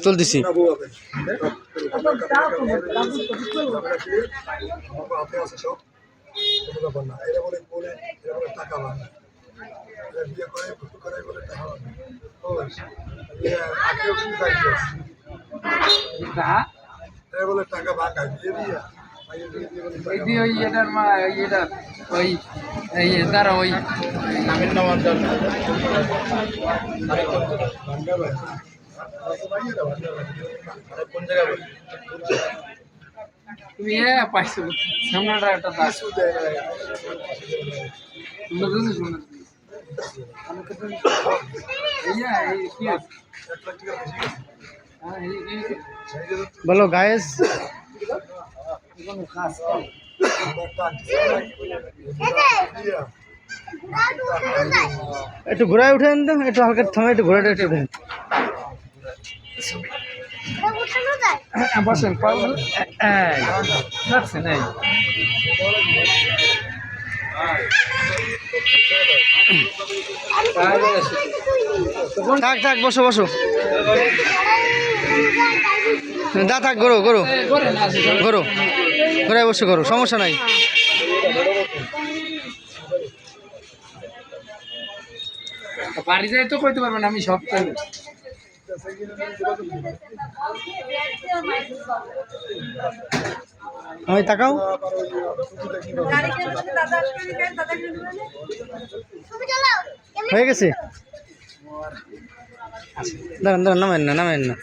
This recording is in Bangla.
তুলতেছি। বলে টাকা ভাঙা দিয়ে দিয়া কোন জায়গায় তুমি পাইছো সামনেটা একটা দাস বলো গায়েস, একটু ঘোরায় উঠেন তো, একটু হালকা থামে, একটু ঘোরাটা একটু উঠেন। বসেন লাগছেন এই থাক থাক, বসো বসো, দা থাক, গরো গরো গরো, ঘোরায় বসে করো, সমস্যা নাই। বাড়ি যাই তো কইতে পারবেন আমি সব আমি তাকাও, হয়ে গেছে। দাঁড়ান দাঁড়ান, নামেন না নামেন না।